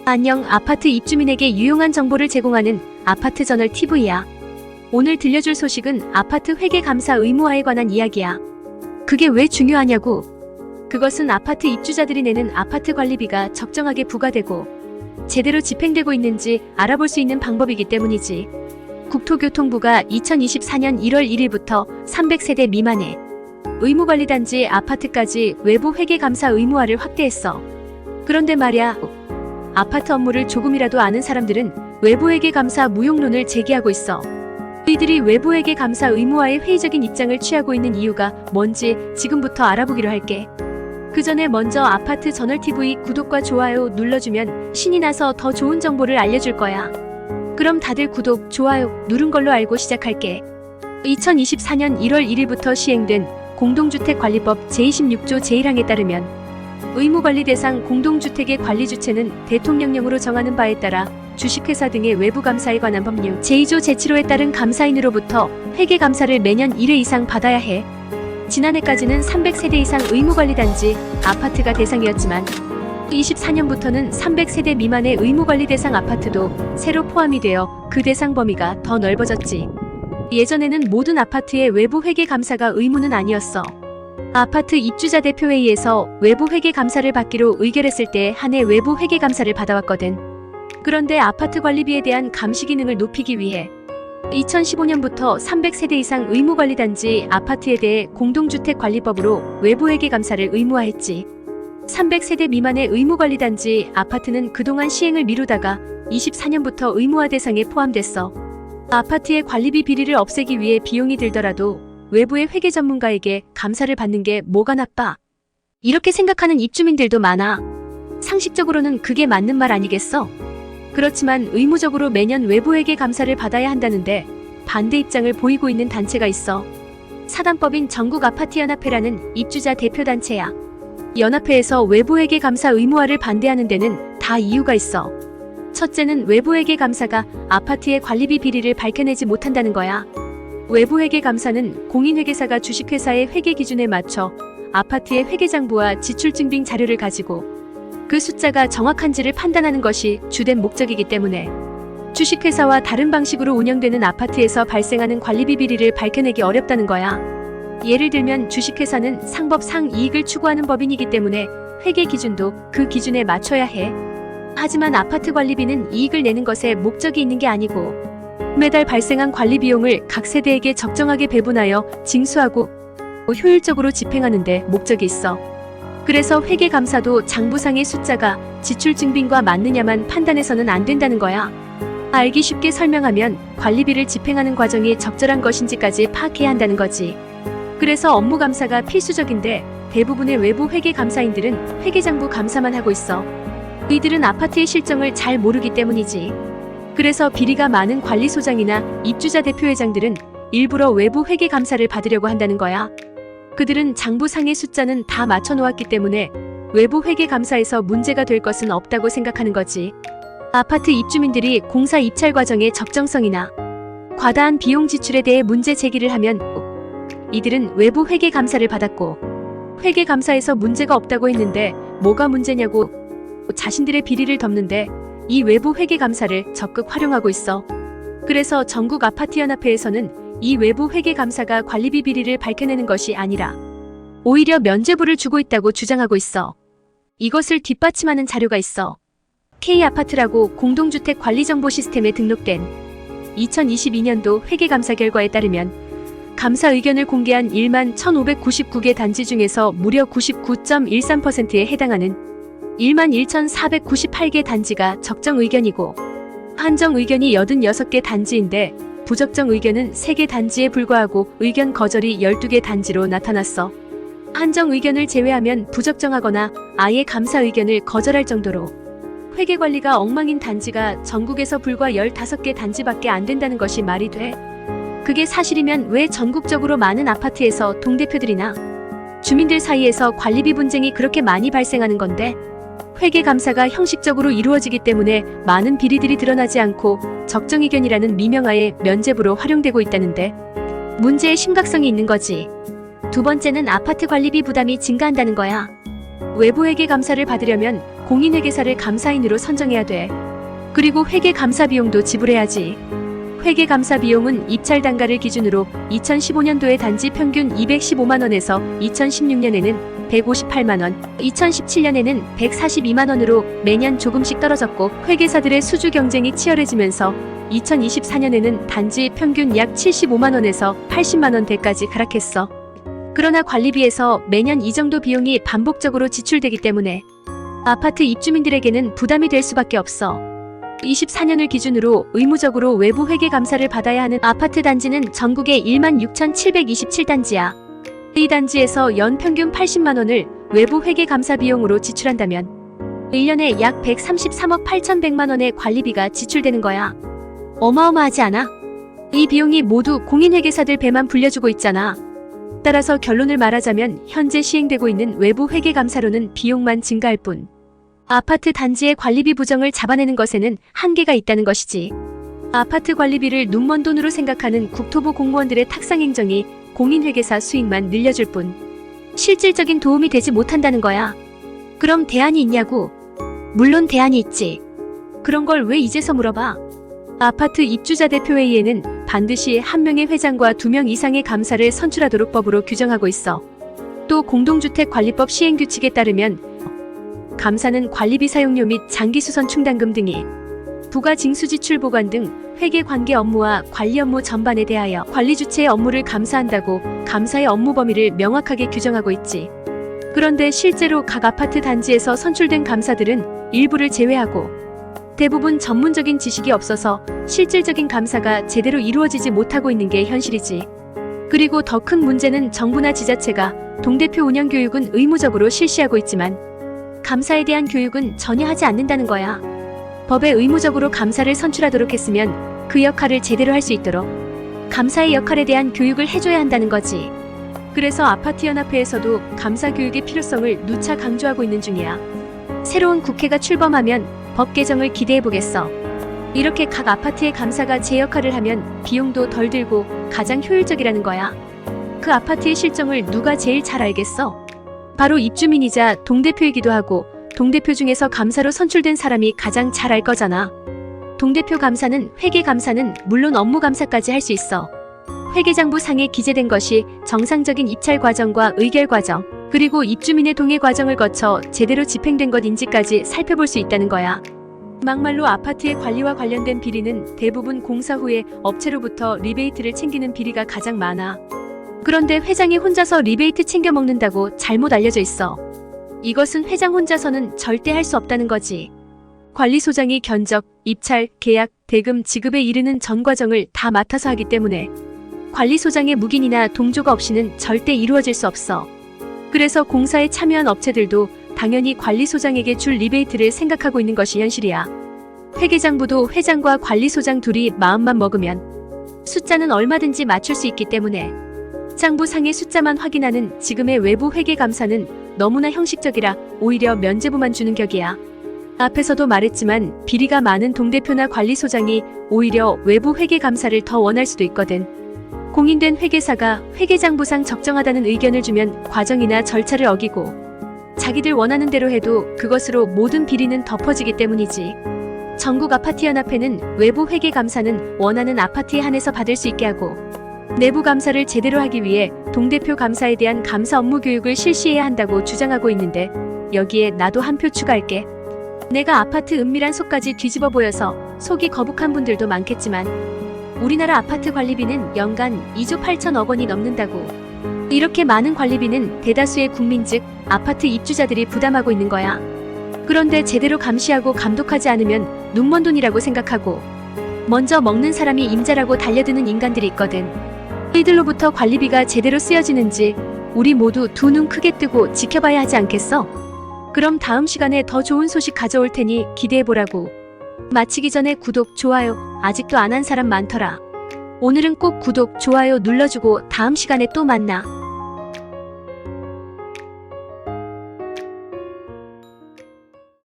안녕, 아파트 입주민에게 유용한 정보를 제공하는 아파트 저널 TV야. 오늘 들려줄 소식은 아파트 회계 감사 의무화에 관한 이야기야. 그게 왜 중요하냐고? 그것은 아파트 입주자들이 내는 아파트 관리비가 적정하게 부과되고 제대로 집행되고 있는지 알아볼 수 있는 방법이기 때문이지. 국토교통부가 2024년 1월 1일부터 300세대 미만의 의무관리단지 아파트까지 외부 회계 감사 의무화를 확대했어. 그런데 말야, 아파트 업무를 조금이라도 아는 사람들은 외부회계 감사 무용론을 제기하고 있어. 이들이 외부회계 감사 의무화에 회의적인 입장을 취하고 있는 이유가 뭔지 지금부터 알아보기로 할게. 그 전에 먼저 아파트 저널TV 구독과 좋아요 눌러주면 신이 나서 더 좋은 정보를 알려줄 거야. 그럼 다들 구독, 좋아요 누른 걸로 알고 시작할게. 2024년 1월 1일부터 시행된 공동주택관리법 제26조 제1항에 따르면 의무관리 대상 공동주택의 관리 주체는 대통령령으로 정하는 바에 따라 주식회사 등의 외부감사에 관한 법률 제2조 제7호에 따른 감사인으로부터 회계감사를 매년 1회 이상 받아야 해. 지난해까지는 300세대 이상 의무관리단지 아파트가 대상이었지만 24년부터는 300세대 미만의 의무관리 대상 아파트도 새로 포함이 되어 그 대상 범위가 더 넓어졌지. 예전에는 모든 아파트의 외부 회계 감사가 의무는 아니었어. 아파트 입주자 대표회의에서 외부 회계 감사를 받기로 의결했을 때 한 해 외부 회계 감사를 받아왔거든. 그런데 아파트 관리비에 대한 감시 기능을 높이기 위해 2015년부터 300세대 이상 의무관리단지 아파트에 대해 공동주택관리법으로 외부 회계 감사를 의무화했지. 300세대 미만의 의무관리단지 아파트는 그동안 시행을 미루다가 24년부터 의무화 대상에 포함됐어. 아파트의 관리비 비리를 없애기 위해 비용이 들더라도 외부의 회계 전문가에게 감사를 받는 게 뭐가 나빠? 이렇게 생각하는 입주민들도 많아. 상식적으로는 그게 맞는 말 아니겠어? 그렇지만 의무적으로 매년 외부 회계 감사를 받아야 한다는데 반대 입장을 보이고 있는 단체가 있어. 사단법인 전국아파트연합회라는 입주자 대표단체야. 연합회에서 외부 회계 감사 의무화를 반대하는 데는 다 이유가 있어. 첫째는 외부 회계 감사가 아파트의 관리비 비리를 밝혀내지 못한다는 거야. 외부 회계 감사는 공인회계사가 주식회사의 회계 기준에 맞춰 아파트의 회계장부와 지출증빙 자료를 가지고 그 숫자가 정확한지를 판단하는 것이 주된 목적이기 때문에 주식회사와 다른 방식으로 운영되는 아파트에서 발생하는 관리비 비리를 밝혀내기 어렵다는 거야. 예를 들면 주식회사는 상법상 이익을 추구하는 법인이기 때문에 회계 기준도 그 기준에 맞춰야 해. 하지만 아파트 관리비는 이익을 내는 것에 목적이 있는 게 아니고 매달 발생한 관리 비용을 각 세대에게 적정하게 배분하여 징수하고 효율적으로 집행하는 데 목적이 있어. 그래서 회계감사도 장부상의 숫자가 지출증빙과 맞느냐만 판단해서는 안 된다는 거야. 알기 쉽게 설명하면 관리비를 집행하는 과정이 적절한 것인지까지 파악해야 한다는 거지. 그래서 업무감사가 필수적인데 대부분의 외부 회계감사인들은 회계장부 감사만 하고 있어. 이들은 아파트의 실정을 잘 모르기 때문이지. 그래서 비리가 많은 관리소장이나 입주자 대표회장들은 일부러 외부 회계 감사를 받으려고 한다는 거야. 그들은 장부상의 숫자는 다 맞춰 놓았기 때문에 외부 회계 감사에서 문제가 될 것은 없다고 생각하는 거지. 아파트 입주민들이 공사 입찰 과정의 적정성이나 과다한 비용 지출에 대해 문제 제기를 하면 이들은 외부 회계 감사를 받았고 회계 감사에서 문제가 없다고 했는데 뭐가 문제냐고 자신들의 비리를 덮는데 이 외부 회계 감사를 적극 활용하고 있어. 그래서 전국아파트연합회에서는 이 외부 회계 감사가 관리비 비리를 밝혀내는 것이 아니라 오히려 면죄부를 주고 있다고 주장하고 있어. 이것을 뒷받침하는 자료가 있어. K아파트라고 공동주택 관리정보 시스템에 등록된 2022년도 회계감사 결과에 따르면 감사 의견을 공개한 1만 1,599개 단지 중에서 무려 99.13%에 해당하는 1만 1,498개 단지가 적정 의견이고 한정 의견이 86개 단지인데 부적정 의견은 3개 단지에 불과하고 의견 거절이 12개 단지로 나타났어. 한정 의견을 제외하면 부적정하거나 아예 감사 의견을 거절할 정도로 회계관리가 엉망인 단지가 전국에서 불과 15개 단지밖에 안 된다는 것이 말이 돼? 그게 사실이면 왜 전국적으로 많은 아파트에서 동대표들이나 주민들 사이에서 관리비 분쟁이 그렇게 많이 발생하는 건데? 회계감사가 형식적으로 이루어지기 때문에 많은 비리들이 드러나지 않고 적정의견이라는 미명하에 면죄부로 활용되고 있다는데 문제의 심각성이 있는 거지. 두 번째는 아파트 관리비 부담이 증가한다는 거야. 외부 회계 감사를 받으려면 공인회계사를 감사인으로 선정해야 돼. 그리고 회계감사 비용도 지불해야지. 회계감사 비용은 입찰 단가를 기준으로 2015년도에 단지 평균 215만원에서 2016년에는 158만원, 2017년에는 142만원으로 매년 조금씩 떨어졌고 회계사들의 수주 경쟁이 치열해지면서 2024년에는 단지 평균 약 75만원에서 80만원대까지 하락했어. 그러나 관리비에서 매년 이 정도 비용이 반복적으로 지출되기 때문에 아파트 입주민들에게는 부담이 될 수밖에 없어. 24년을 기준으로 의무적으로 외부 회계 감사를 받아야 하는 아파트 단지는 전국에 16,727단지야. 이 단지에서 연 평균 80만원을 외부 회계 감사 비용으로 지출한다면 1년에 약 133억 8,100만원의 관리비가 지출되는 거야. 어마어마하지 않아? 이 비용이 모두 공인회계사들 배만 불려주고 있잖아. 따라서 결론을 말하자면 현재 시행되고 있는 외부 회계 감사로는 비용만 증가할 뿐 아파트 단지의 관리비 부정을 잡아내는 것에는 한계가 있다는 것이지. 아파트 관리비를 눈먼 돈으로 생각하는 국토부 공무원들의 탁상행정이 공인회계사 수익만 늘려줄 뿐 실질적인 도움이 되지 못한다는 거야. 그럼 대안이 있냐고? 물론 대안이 있지. 그런 걸 왜 이제서 물어봐? 아파트 입주자 대표회의에는 반드시 한 명의 회장과 2명 이상의 감사를 선출하도록 법으로 규정하고 있어. 또 공동주택관리법 시행규칙에 따르면 감사는 관리비 사용료 및 장기수선 충당금 등이 부가 징수지출 보관 등 회계관계 업무와 관리 업무 전반에 대하여 관리 주체의 업무를 감사한다고 감사의 업무 범위를 명확하게 규정하고 있지. 그런데 실제로 각 아파트 단지에서 선출된 감사들은 일부를 제외하고 대부분 전문적인 지식이 없어서 실질적인 감사가 제대로 이루어지지 못하고 있는 게 현실이지. 그리고 더 큰 문제는 정부나 지자체가 동대표 운영 교육은 의무적으로 실시하고 있지만 감사에 대한 교육은 전혀 하지 않는다는 거야. 법에 의무적으로 감사를 선출하도록 했으면 그 역할을 제대로 할 수 있도록 감사의 역할에 대한 교육을 해줘야 한다는 거지. 그래서 아파트연합회에서도 감사 교육의 필요성을 누차 강조하고 있는 중이야. 새로운 국회가 출범하면 법 개정을 기대해보겠어. 이렇게 각 아파트의 감사가 제 역할을 하면 비용도 덜 들고 가장 효율적이라는 거야. 그 아파트의 실정을 누가 제일 잘 알겠어? 바로 입주민이자 동대표이기도 하고 동대표 중에서 감사로 선출된 사람이 가장 잘 알 거잖아. 동대표 감사는 회계감사는 물론 업무감사까지 할 수 있어. 회계장부 상에 기재된 것이 정상적인 입찰 과정과 의결 과정, 그리고 입주민의 동의 과정을 거쳐 제대로 집행된 것인지까지 살펴볼 수 있다는 거야. 막말로 아파트의 관리와 관련된 비리는 대부분 공사 후에 업체로부터 리베이트를 챙기는 비리가 가장 많아. 그런데 회장이 혼자서 리베이트 챙겨 먹는다고 잘못 알려져 있어. 이것은 회장 혼자서는 절대 할 수 없다는 거지. 관리소장이 견적, 입찰, 계약, 대금 지급에 이르는 전 과정을 다 맡아서 하기 때문에 관리소장의 묵인이나 동조가 없이는 절대 이루어질 수 없어. 그래서 공사에 참여한 업체들도 당연히 관리소장에게 줄 리베이트를 생각하고 있는 것이 현실이야. 회계장부도 회장과 관리소장 둘이 마음만 먹으면 숫자는 얼마든지 맞출 수 있기 때문에 장부상의 숫자만 확인하는 지금의 외부 회계감사는 너무나 형식적이라 오히려 면죄부만 주는 격이야. 앞에서도 말했지만 비리가 많은 동대표나 관리소장이 오히려 외부 회계감사를 더 원할 수도 있거든. 공인된 회계사가 회계장부상 적정하다는 의견을 주면 과정이나 절차를 어기고 자기들 원하는 대로 해도 그것으로 모든 비리는 덮어지기 때문이지. 전국아파트연합회는 외부 회계감사는 원하는 아파트에 한해서 받을 수 있게 하고 내부 감사를 제대로 하기 위해 동대표 감사에 대한 감사 업무 교육을 실시해야 한다고 주장하고 있는데 여기에 나도 한 표 추가할게. 내가 아파트 은밀한 속까지 뒤집어 보여서 속이 거북한 분들도 많겠지만 우리나라 아파트 관리비는 연간 2조 8천억 원이 넘는다고. 이렇게 많은 관리비는 대다수의 국민 즉 아파트 입주자들이 부담하고 있는 거야. 그런데 제대로 감시하고 감독하지 않으면 눈먼 돈이라고 생각하고 먼저 먹는 사람이 임자라고 달려드는 인간들이 있거든. 이들로부터 관리비가 제대로 쓰여지는지 우리 모두 두 눈 크게 뜨고 지켜봐야 하지 않겠어? 그럼 다음 시간에 더 좋은 소식 가져올 테니 기대해보라고. 마치기 전에 구독, 좋아요 아직도 안 한 사람 많더라. 오늘은 꼭 구독, 좋아요 눌러주고 다음 시간에 또 만나.